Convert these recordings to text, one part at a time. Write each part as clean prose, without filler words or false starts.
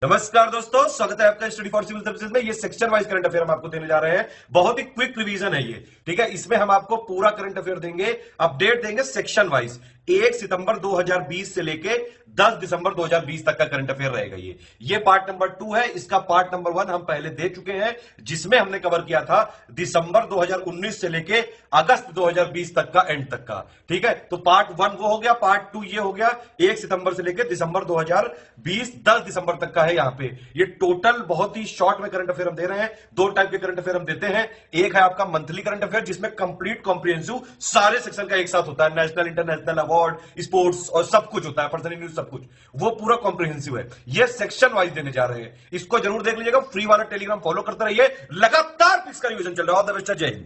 नमस्कार दोस्तों, स्वागत है आपका स्टडी फॉर सिविल सर्विसेज में। ये सेक्शन वाइज करंट अफेयर हम आपको देने जा रहे हैं। बहुत ही क्विक रिवीजन है ये, ठीक है। इसमें हम आपको पूरा करंट अफेयर देंगे, अपडेट देंगे सेक्शन वाइज। 1 सितंबर 2020 से लेके 10 दिसंबर 2020 तक का करंट अफेयर रहेगा ये पार्ट नंबर 2 है। इसका पार्ट नंबर 1 हम पहले दे चुके हैं, जिसमें हमने कवर किया था दिसंबर 2019 से लेके अगस्त 2020 तक का, एंड तक का, ठीक है। तो पार्ट 1 वो हो गया, पार्ट 2 ये हो गया। 1 सितंबर से लेके दिसंबर 2020 10 दिसंबर तक का है। यहाँ पे ये टोटल बहुत ही शॉर्ट में करंट अफेयर हम दे रहे हैं। 2 टाइप के करंट अफेयर हम देते हैं। एक है आपका मंथली करंट अफेयर, जिसमें कंप्लीट कॉम्प्रिहेंसिव सारे सेक्शन का एक साथ होता है, नेशनल इंटरनेशनल अवार्ड, स्पोर्ट्स और सब कुछ होता है, पर्सनल न्यूज सब कुछ, वो पूरा कॉम्प्रिहेंसिव है। ये सेक्शन वाइज देने जा रहे हैं, इसको जरूर देख लीजिएगा। फ्री वाला टेलीग्राम फॉलो करते रहिए, लगातार पिक्स का रिवीजन चल रहा है। ऑल द बेस्ट, जय हिंद।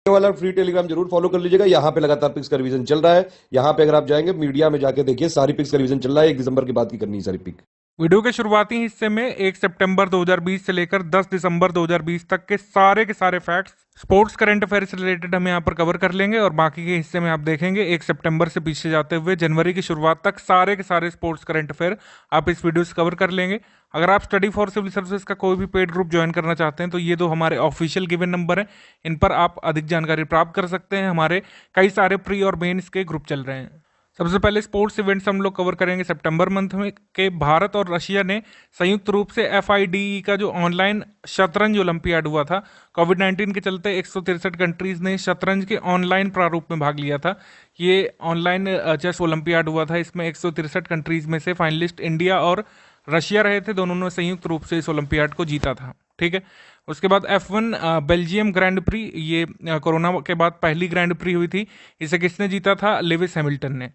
वाला फ्री टेलीग्राम जरूर फॉलो कर लीजिएगा। यहाँ पे लगातार पिक्स का रिवीजन चल रहा है। यहाँ पे अगर आप जाएंगे मीडिया में जाके देखिए, सारी पिक्स का रिवीजन चल रहा है। 1 दिसंबर के बाद की करनी है सारी पिक। वीडियो के शुरुआती हिस्से में 1 सितंबर 2020 से लेकर 10 दिसंबर 2020 तक के सारे फैक्ट्स स्पोर्ट्स करंट अफेयर से रिलेटेड हम यहाँ पर कवर कर लेंगे, और बाकी के हिस्से में आप देखेंगे 1 सितंबर से पीछे जाते हुए जनवरी की शुरुआत तक सारे के सारे स्पोर्ट्स करंट अफेयर आप इस वीडियो से कवर कर लेंगे। अगर आप स्टडी फॉर सिविल सर्विसेज का कोई भी पेड ग्रुप ज्वाइन करना चाहते हैं तो ये 2 हमारे ऑफिशियल गिवन नंबर हैं, इन पर आप अधिक जानकारी प्राप्त कर सकते हैं। हमारे कई सारे प्री और मेंस के ग्रुप चल रहे हैं। सबसे पहले स्पोर्ट्स इवेंट्स हम लोग कवर करेंगे सितंबर मंथ में के। भारत और रशिया ने संयुक्त रूप से FIDE का जो ऑनलाइन शतरंज ओलंपियाड हुआ था, कोविड-19 के चलते 163 कंट्रीज ने शतरंज के ऑनलाइन प्रारूप में भाग लिया था। ये ऑनलाइन चेस ओलंपियाड हुआ था। इसमें 163 कंट्रीज में से फाइनलिस्ट इंडिया और रशिया रहे थे। दोनों ने संयुक्त रूप से इस ओलंपियाड को जीता था, ठीक है। उसके बाद F1 बेल्जियम ग्रैंड प्री, ये कोरोना के बाद पहली ग्रैंड प्री हुई थी। इसे किसने जीता था? लेविस हैमिल्टन ने।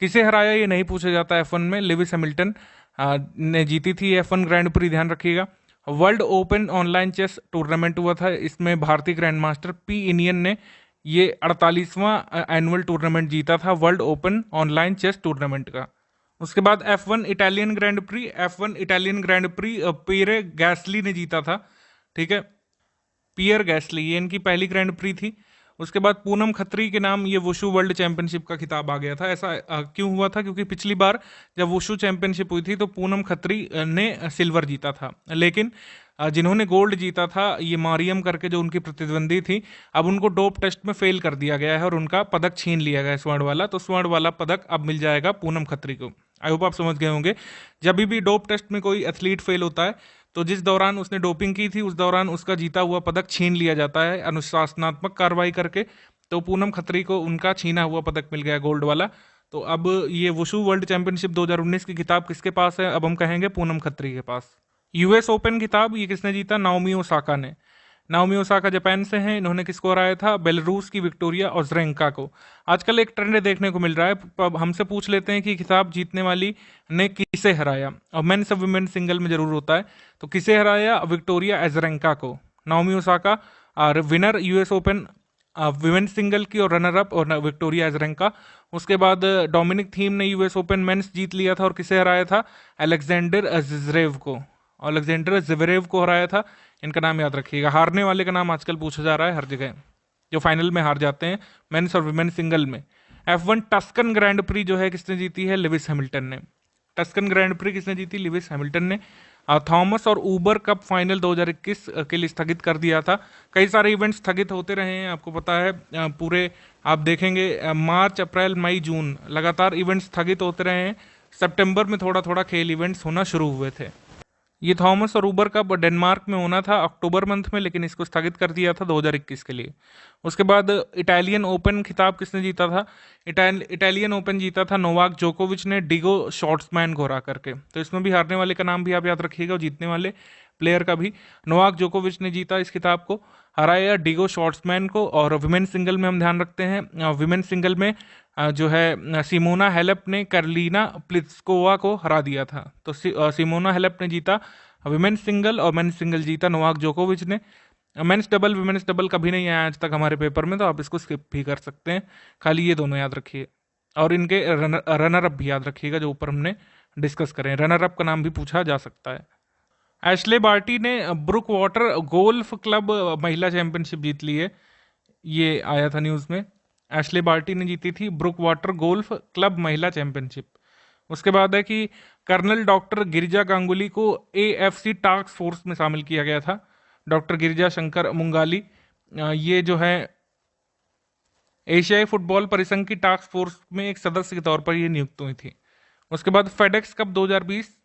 किसे हराया ये नहीं पूछा जाता F1 में, लेविस हैमिल्टन ने जीती थी F1 ग्रैंड प्री, ध्यान रखिएगा। World open online chess tournament हुआ था। इसमें भारतीय ग्रैंड मास्टर P इनियन ने ये 48वां एनुअल टूर्नामेंट जीता था, world open online chess tournament का। उसके बाद F1 Italian grand prix, Pierre Gasly ने जीता था, ठीक है। पियर गैसली, ये इनकी पहली ग्रैंड प्री थी। उसके बाद पूनम खत्री के नाम ये वुशु वर्ल्ड चैंपियनशिप का खिताब आ गया था। ऐसा क्यों हुआ था? क्योंकि पिछली बार जब वुशु चैंपियनशिप हुई थी तो पूनम खत्री ने सिल्वर जीता था, लेकिन जिन्होंने गोल्ड जीता था ये मारियम करके जो उनकी प्रतिद्वंदी थी, अब उनको डोप टेस्ट में फेल कर दिया गया है और उनका पदक छीन लिया गया है, स्वर्ण वाला। तो स्वर्ण वाला पदक अब मिल जाएगा पूनम खत्री को। आई होप आप समझ गए होंगे। जब भी डोप टेस्ट में कोई एथलीट फेल होता है तो जिस दौरान उसने डोपिंग की थी उस दौरान उसका जीता हुआ पदक छीन लिया जाता है अनुशासनात्मक कार्रवाई करके। तो पूनम खत्री को उनका छीना हुआ पदक मिल गया, गोल्ड वाला। तो अब ये वुशु वर्ल्ड चैंपियनशिप 2019 की खिताब किसके पास है? अब हम कहेंगे पूनम खत्री के पास। US ओपन खिताब ये किसने जीता? नाओमी ओसाका ने। नाओमी ओसाका जापान से हैं। इन्होंने किसको हराया था? बेलारूस की विक्टोरिया ओज़रेंका को। आजकल एक ट्रेंड देखने को मिल रहा है, अब हमसे पूछ लेते हैं कि खिताब जीतने वाली ने किसे हराया, और मेंस और विमेन सिंगल में जरूर होता है। तो किसे हराया? विक्टोरिया ओज़रेंका को। नाओमी ओसाका और winner US open women single की, और रनर अप और विक्टोरिया ओज़रेंका। उसके बाद डोमिनिक थीम ने US ओपन मेंस जीत लिया था, और किसे हराया था? अलेक्जेंडर ज़्वेरेव को। अलेक्जेंडर ज़्वेरेव को हराया था। इनका नाम याद रखिएगा। हारने वाले का नाम आजकल पूछा जा रहा है हर जगह, जो फाइनल में हार जाते हैं मेंस और विमेन सिंगल में। F1 टस्कन ग्रैंड प्री जो है किसने जीती है? लेविस हैमिल्टन ने। टस्कन ग्रैंड प्री किसने जीती? लेविस हैमिल्टन ने। थॉमस और ऊबर कप फाइनल 2021 के लिए स्थगित कर दिया था। कई सारे इवेंट्स स्थगित होते रहे हैं, आपको पता है। पूरे आप देखेंगे मार्च, अप्रैल, मई, जून लगातार इवेंट्स स्थगित होते रहे हैं। सितंबर में थोड़ा थोड़ा खेल इवेंट्स होना शुरू हुए थे। ये थॉमस और ऊबर कप डेनमार्क में होना था अक्टूबर मंथ में, लेकिन इसको स्थगित कर दिया था 2021 के लिए। उसके बाद इटालियन ओपन खिताब किसने जीता था? इटालियन ओपन जीता था नोवाक जोकोविच ने, डिगो शॉर्ट्समैन को हरा करके। तो इसमें भी हारने वाले का नाम भी आप याद रखिएगा, और जीतने वाले प्लेयर का भी। नोवाक जोकोविच ने जीता इस खिताब को, हराया डिगो शॉर्ट्समैन को। और विमेन सिंगल में हम ध्यान रखते हैं, विमेन सिंगल में जो है सिमोना हेलेप ने करलीना प्लिस्कोवा को हरा दिया था। तो सिमोना हेलेप ने जीता विमेन सिंगल, और मेंस सिंगल जीता नोवाक जोकोविच ने। मेंस डबल विमेन्स डबल कभी नहीं आया आज तक हमारे पेपर में, तो आप इसको स्किप भी कर सकते हैं। खाली ये दोनों याद रखिए, और इनके रनर अप भी याद रखिएगा जो ऊपर हमने डिस्कस करें। रनर अप का नाम भी पूछा जा सकता है। एशले बार्टी ने ब्रुक वाटर गोल्फ क्लब महिला चैंपियनशिप जीत ली है, ये आया था न्यूज़ में। एशले बार्टी ने जीती थी ब्रुक वाटर गोल्फ क्लब महिला चैंपियनशिप। उसके बाद है कि कर्नल डॉक्टर गिरिजा गांगुली को AFC टास्क फोर्स में शामिल किया गया था। डॉक्टर गिरिजा शंकर मुंगाली ये जो है एशियाई फुटबॉल परिसंघ की टास्क फोर्स में एक सदस्य के तौर पर ये नियुक्त हुई थी। उसके बाद फेडेक्स कप 2020,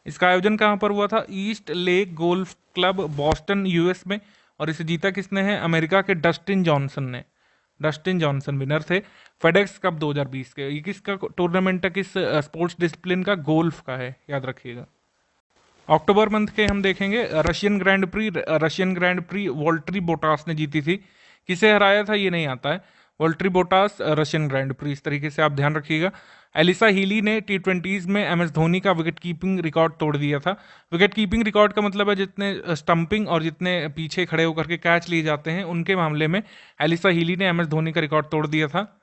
इसका आयोजन कहाँ पर हुआ था? East lake golf club Boston US में, और इसे जीता किसने है? अमेरिका के डस्टिन जॉनसन ने। डस्टिन जॉनसन विनर थे फेडेक्स कप 2020 के। ये किसका टूर्नामेंट है? किस स्पोर्ट्स डिसिप्लिन का? गोल्फ का है, याद रखिएगा। अक्टूबर मंथ के हम देखेंगे रशियन ग्रैंड प्री वोल्ट्री बोटास ने जीती थी। किसे हराया था ये नहीं आता है। वोल्ट्री बोटास रशियन ग्रैंड प्री, इस तरीके से आप ध्यान रखिएगा। एलिसा हीली ने T20s में MS धोनी का विकेट कीपिंग रिकॉर्ड तोड़ दिया था। विकेट कीपिंग रिकॉर्ड का मतलब है जितने स्टंपिंग और जितने पीछे खड़े होकर के कैच लिए जाते हैं, उनके मामले में एलिसा हीली ने MS धोनी का रिकॉर्ड तोड़ दिया था।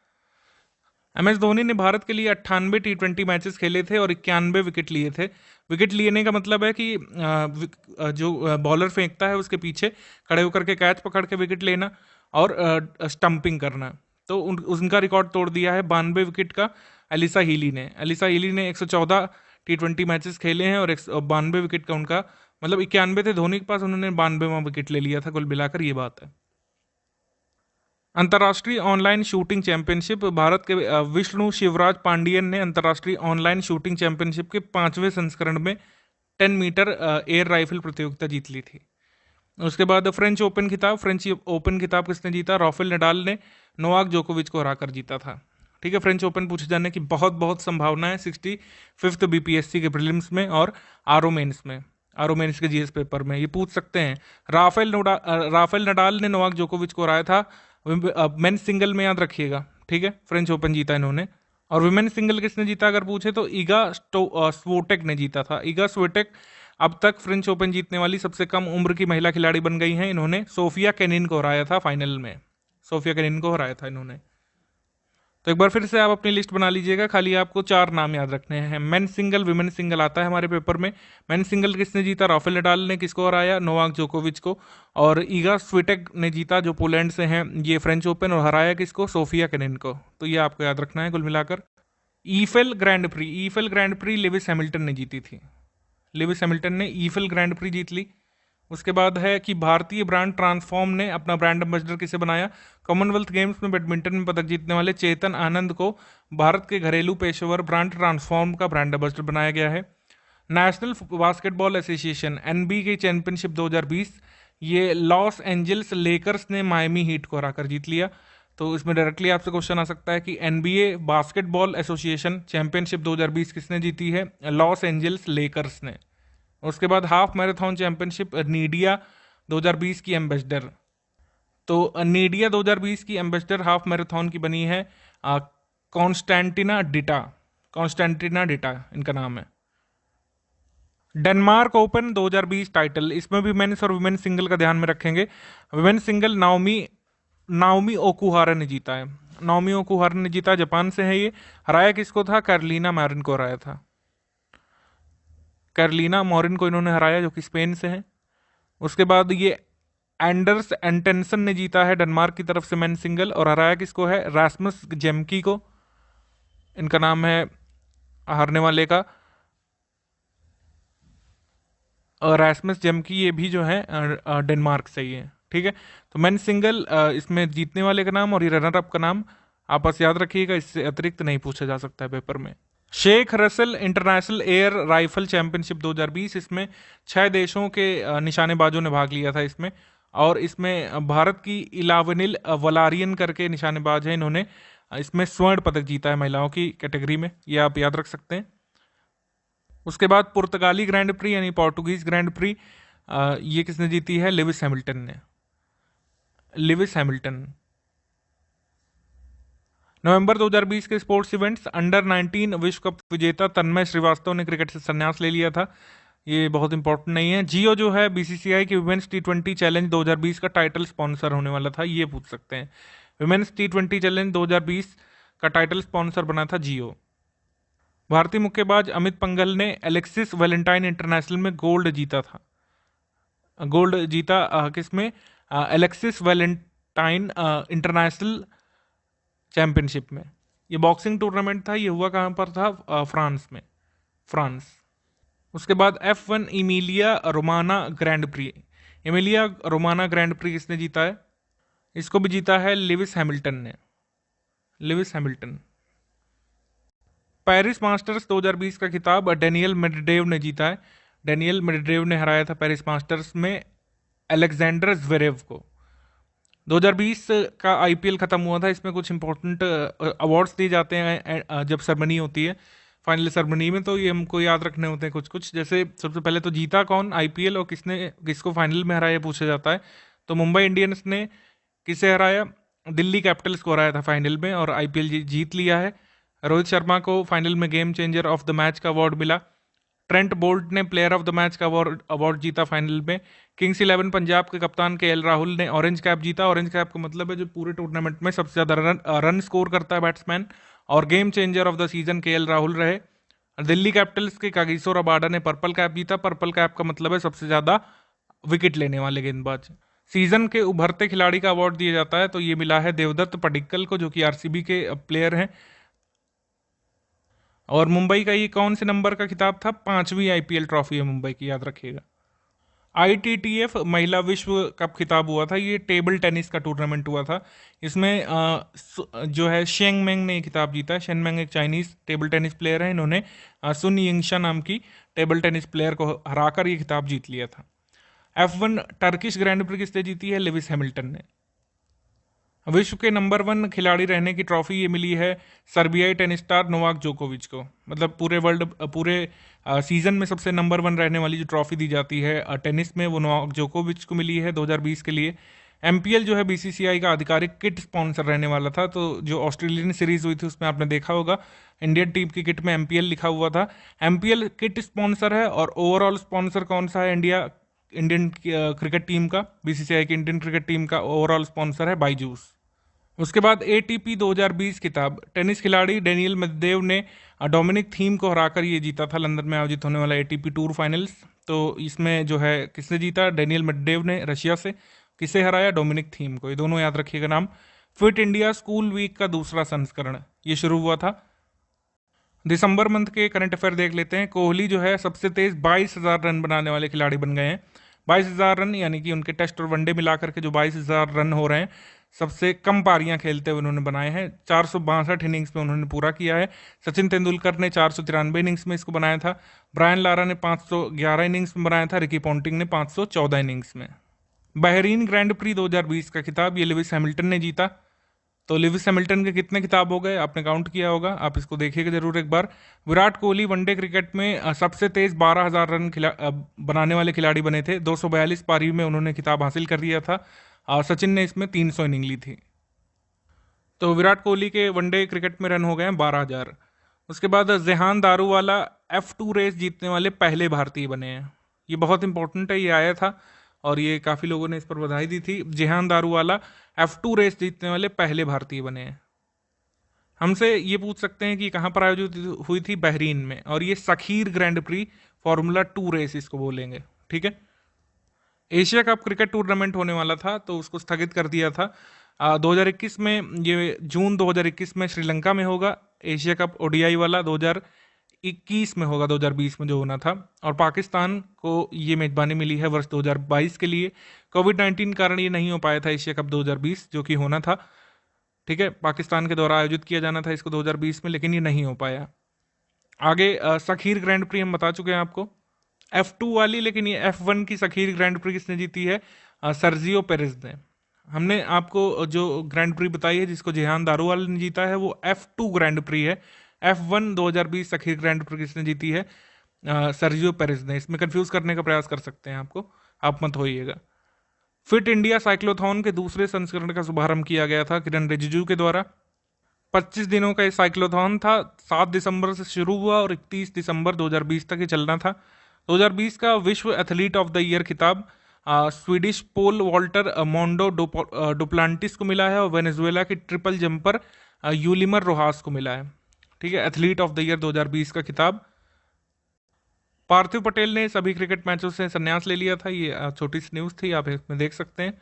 MS धोनी ने भारत के लिए 98 T20 मैचेस खेले थे और 91 विकेट लिए थे। विकेट लेने का मतलब है कि जो बॉलर फेंकता है उसके पीछे खड़े होकर के कैच पकड़ के विकेट लेना और स्टंपिंग करना। तो उनका रिकॉर्ड तोड़ दिया है 92 विकेट का एलिसा हीली ने। एलिसा हीली ने 114 T20 मैचेस खेले हैं और 92 विकेट का उनका मतलब 91 थे धोनी के पास, उन्होंने 92वां विकेट ले लिया था। कुल मिलाकर ये बात है। अंतर्राष्ट्रीय ऑनलाइन शूटिंग चैंपियनशिप, भारत के विष्णु शिवराज पांडियन ने अंतर्राष्ट्रीय ऑनलाइन शूटिंग चैंपियनशिप के 5वें संस्करण में 10 मीटर एयर राइफल प्रतियोगिता जीत ली थी। उसके बाद फ्रेंच ओपन खिताब किसने जीता? राफेल नडाल ने नोवाक जोकोविच को हराकर जीता था। ठीक है, फ्रेंच ओपन पूछे जाने की बहुत संभावना है 65th BPSC के प्रीलिम्स में और आरओ मेंस के GS पेपर में ये पूछ सकते हैं। राफेल नडाल ने नोवाक जोकोविच को हराया था मेन सिंगल में, याद रखिएगा। ठीक है, फ्रेंच ओपन जीता इन्होंने। और विमेन सिंगल किसने जीता अगर पूछे तो ईगा स्विएटेक ने जीता था। ईगा स्विएटेक अब तक फ्रेंच ओपन जीतने वाली सबसे कम उम्र की महिला खिलाड़ी बन गई हैं। इन्होंने सोफिया केनिन को हराया था फाइनल में, इन्होंने। तो एक बार फिर से आप अपनी लिस्ट बना लीजिएगा, खाली आपको 4 नाम याद रखने हैं। मेन सिंगल, विमेन सिंगल आता है हमारे पेपर में। मेन सिंगल किसने जीता? राफेल नडाल ने। किसको हराया? नोवाक जोकोविच को। और ईगा स्विएटेक ने जीता जो पोलैंड से हैं ये फ्रेंच ओपन, और हराया किसको? सोफिया केनिन को। तो ये आपको याद रखना है कुल मिलाकर। ईफेल ग्रैंड प्री लेविस हैमिल्टन ने जीती थी। लेविस हैमिल्टन ने ईफेल ग्रैंड प्री जीत ली। उसके बाद है कि भारतीय ब्रांड ट्रांसफॉर्म ने अपना ब्रांड एम्बेसडर किसे बनाया? कॉमनवेल्थ गेम्स में बैडमिंटन में पदक जीतने वाले चेतन आनंद को भारत के घरेलू पेशेवर ब्रांड ट्रांसफॉर्म का ब्रांड एम्बेसडर बनाया गया है। नेशनल बास्केटबॉल एसोसिएशन NBA की चैंपियनशिप 2020 ये लॉस एंजल्स लेकर्स ने मायामी हीट को हराकर जीत लिया। तो इसमें डायरेक्टली आपसे क्वेश्चन आ सकता है कि NBA बास्केटबॉल एसोसिएशन चैंपियनशिप 2020 किसने जीती है? लॉस एंजल्स लेकर्स ने। उसके बाद हाफ मैराथन चैंपियनशिप नीडिया 2020 की एम्बेसडर, तो नीडिया 2020 की एम्बेसडर हाफ मैराथन की बनी है कॉन्स्टेंटिना डिटा इनका नाम है। डेनमार्क ओपन 2020 टाइटल, इसमें भी मेंस और वुमेन सिंगल का ध्यान में रखेंगे। वुमेन सिंगल नाओमी ओकुहारा ने जीता है। नाओमी ओकुहारा ने जीता, जापान से है ये। हराया किसको था? कैरोलिना मैरिन को हराया था। कैरोलिना मॉरिन को इन्होंने हराया जो कि स्पेन से है। उसके बाद ये एंडर्स एंटेंसन ने जीता है डेनमार्क की तरफ से मेन सिंगल, और हराया किसको है? रास्मस जेमकी को, इनका नाम है हारने वाले का रास्मस जेमकी। ये भी जो है डेनमार्क से ही है। ठीक है, तो मेन सिंगल इसमें जीतने वाले का नाम और ये रनर अप का नाम आप बस याद रखिएगा, इससे अतिरिक्त नहीं पूछा जा सकता है पेपर में। Sheikh Russel international air rifle championship 2020, इसमें 6 देशों के निशानेबाजों ने भाग लिया था इसमें, और इसमें भारत की इलावनिल वलारियन करके निशानेबाज हैं, इन्होंने इसमें स्वर्ण पदक जीता है महिलाओं की कैटेगरी में, ये आप याद रख सकते हैं। उसके बाद पुर्तगाली ग्रैंड प्री यानी पोर्टुगीज ग्रैंड प्री, ये किसने जीती है? Lewis Hamilton. नवंबर 2020 के स्पोर्ट्स इवेंट्स, अंडर 19 विश्व कप विजेता तन्मय श्रीवास्तव ने क्रिकेट से संन्यास ले लिया था, ये बहुत इंपॉर्टेंट नहीं है। जियो जो है BCCI की वुमेन्स T20 चैलेंज 2020 का टाइटल स्पॉन्सर होने वाला था, ये पूछ सकते हैं। वुमेन्स T20 चैलेंज 2020 का टाइटल स्पॉन्सर बना था जियो। भारतीय मुक्केबाज अमित पंघल ने एलेक्सिस वैलेंटाइन इंटरनेशनल में गोल्ड जीता किसमें? एलेक्सिस वैलेंटाइन इंटरनेशनल चैंपियनशिप में। ये बॉक्सिंग टूर्नामेंट था, ये हुआ कहाँ पर था? फ्रांस में। फ्रांस। उसके बाद F1 Emilia Romagna grand prix. Emilia Romagna grand prix किसने जीता है? इसको भी जीता है लिविस हैमिल्टन ने। Lewis Hamilton. पेरिस मास्टर्स 2020 का खिताब डेनियल मेडवेडेव ने जीता है। डेनियल मेडवेडेव ने हराया था पेरिस मास्टर्स में अलेक्जेंडर ज्वेरेव को। 2020 का आईपीएल खत्म हुआ था। इसमें कुछ इंपॉर्टेंट अवार्ड्स दिए जाते हैं जब सेरेमनी होती है, फाइनल सेरेमनी में, तो ये हमको याद रखने होते हैं कुछ कुछ। जैसे सबसे पहले तो जीता कौन आईपीएल और किसको फाइनल में हराया पूछा जाता है। तो मुंबई इंडियंस ने किसे हराया? दिल्ली कैपिटल्स को हराया था फाइनल में और आईपीएल जीत लिया है। रोहित शर्मा को फाइनल में game changer of the match का अवार्ड मिला। ट्रेंट बोल्ट ने प्लेयर ऑफ द मैच का अवार्ड जीता फाइनल में। किंग्स 11 पंजाब के कप्तान केएल राहुल ने ऑरेंज कैप जीता। ऑरेंज कैप का मतलब है जो पूरे टूर्नामेंट में सबसे ज़्यादा रन स्कोर करता है बैट्समैन, और game changer of the season KL Rahul रहे। दिल्ली कैपिटल्स के कागिसो रबाडा ने पर्पल कैप जीता। पर्पल कैप का मतलब है सबसे ज़्यादा विकेट लेने वाले गेंदबाज। सीजन के उभरते खिलाड़ी का अवार्ड दिया जाता है, तो ये मिला है देवदत्त पडिक्कल को, जो कि आरसीबी के प्लेयर हैं। और मुंबई का ये कौन से नंबर का खिताब था? 5वीं आईपीएल ट्रॉफी है मुंबई की, याद रखिएगा। आईटीटीएफ महिला विश्व कप खिताब हुआ था। ये टेबल टेनिस का टूर्नामेंट हुआ था। इसमें जो है शेंग मेंग ने खिताब जीता। शेंग मेंग एक चाइनीज टेबल टेनिस प्लेयर है। इन्होंने सुन यिंगशा नाम की टेबल टेनिस प्लेयर को हराकर ये खिताब जीत लिया था। F1 टर्किश ग्रैंड प्री किसने जीती है? लिविस हैमिल्टन ने। विश्व के नंबर 1 खिलाड़ी रहने की ट्रॉफी ये मिली है सर्बियाई टेनिस स्टार नोवाक जोकोविच को। मतलब पूरे सीजन में सबसे नंबर 1 रहने वाली जो ट्रॉफी दी जाती है टेनिस में, वो नोवाक जोकोविच को मिली है 2020 के लिए। एमपीएल जो है बीसीसीआई का आधिकारिक किट स्पॉन्सर रहने वाला था। तो जो ऑस्ट्रेलियन सीरीज हुई थी उसमें आपने देखा होगा इंडियन टीम की किट में एमपीएल लिखा हुआ था। एमपीएल किट स्पॉन्सर है, और ओवरऑल स्पॉन्सर कौन सा है? इंडियन क्रिकेट टीम का, बीसीसीआई की इंडियन क्रिकेट टीम का ओवरऑल स्पॉन्सर है बायजूस। उसके बाद एटीपी 2020 खिताब टेनिस खिलाड़ी डेनियल मेदवेदेव ने डोमिनिक थीम को हराकर ये जीता था लंदन में आयोजित होने वाला एटीपी टूर फाइनल्स। तो इसमें जो है किसने जीता? डेनियल मेदवेदेव ने रशिया से। किसे हराया? डोमिनिक थीम को। ये दोनों याद रखिएगा नाम। फिट इंडिया स्कूल वीक का दूसरा संस्करण ये शुरू हुआ था। दिसंबर मंथ के करंट अफेयर देख लेते हैं। कोहली जो है सबसे तेज 22,000 रन बनाने वाले खिलाड़ी बन गए हैं। 22,000 रन यानी कि उनके टेस्ट और वनडे मिलाकर के जो 22,000 रन हो रहे हैं, सबसे कम पारियां खेलते हुए उन्होंने बनाए हैं। 462 इनिंग्स में उन्होंने पूरा किया है। सचिन तेंदुलकर ने 493 इनिंग्स में इसको बनाया था। ब्रायन लारा ने 511 इनिंग्स में बनाया था। रिकी पॉन्टिंग ने 514 इनिंग्स में। बहरीन ग्रैंड प्री 2020 का खिताब ये लिविस हैमिल्टन ने जीता। तो लिविस हैमिल्टन के कितने खिताब हो गए? आपने काउंट किया होगा, आप इसको देखिएगा जरूर एक बार। विराट कोहली वनडे क्रिकेट में सबसे तेज 12,000 रन बनाने वाले खिलाड़ी बने थे। 242 पारी में उन्होंने खिताब हासिल कर लिया था। सचिन ने इसमें 300 इनिंग ली थी। तो विराट कोहली के वनडे क्रिकेट में रन हो गए हैं 12,000। उसके बाद जेहान दारूवाला F2 रेस जीतने वाले पहले भारतीय बने हैं। ये बहुत इंपॉर्टेंट है, ये आया था और ये काफ़ी लोगों ने इस पर बधाई दी थी। जेहान दारूवाला F2 रेस जीतने वाले पहले भारतीय बने हैं। हमसे ये पूछ सकते हैं कि कहाँ पर आयोजित हुई थी? बहरीन में। और ये सखीर ग्रैंड प्री फॉर्मूला 2 रेस इसको बोलेंगे, ठीक है। एशिया कप क्रिकेट टूर्नामेंट होने वाला था तो उसको स्थगित कर दिया था 2021 में। ये जून 2021 में श्रीलंका में होगा। एशिया कप ओडीआई वाला 2021 में होगा, 2020 में जो होना था। और पाकिस्तान को ये मेजबानी मिली है वर्ष 2022 के लिए। कोविड-19 कारण ये नहीं हो पाया था एशिया कप 2020 जो कि होना था, ठीक है। पाकिस्तान के द्वारा आयोजित किया जाना था इसको 2020 में, लेकिन ये नहीं हो पाया। आगे सखीर ग्रैंड प्री हम बता चुके हैं आपको, F2 वाली। लेकिन ये F1 की सखीर ग्रैंड प्री किसने जीती है? सर्जियो पेरेज ने। हमने आपको जो ग्रैंड प्री बताई है जिसको जेहान दारूवाला ने जीता है, वो F2 ग्रैंड प्री है। F1 2020 सखीर ग्रैंड प्री किसने जीती है? सर्जियो पेरेज ने। इसमें कंफ्यूज करने का प्रयास कर सकते हैं आपको, आप मत होइएगा। फिट इंडिया साइक्लोथॉन के दूसरे संस्करण का शुभारंभ किया गया था किरण रिजिजू के द्वारा। 25 दिनों का ये साइक्लोथॉन था। 7 दिसंबर से शुरू हुआ और 31 दिसंबर 2020 तक ये चलना था। 2020 का विश्व एथलीट ऑफ द ईयर खिताब Swedish pole vaulter Mondo Duplantis को मिला है और वेनेजुएला की ट्रिपल जंपर यूलिमर रोहास को मिला है, ठीक है। एथलीट ऑफ द ईयर 2020 का खिताब। पार्थिव पटेल ने सभी क्रिकेट मैचों से संन्यास ले लिया था। ये छोटी सी न्यूज़ थी, आप इसमें देख सकते हैं।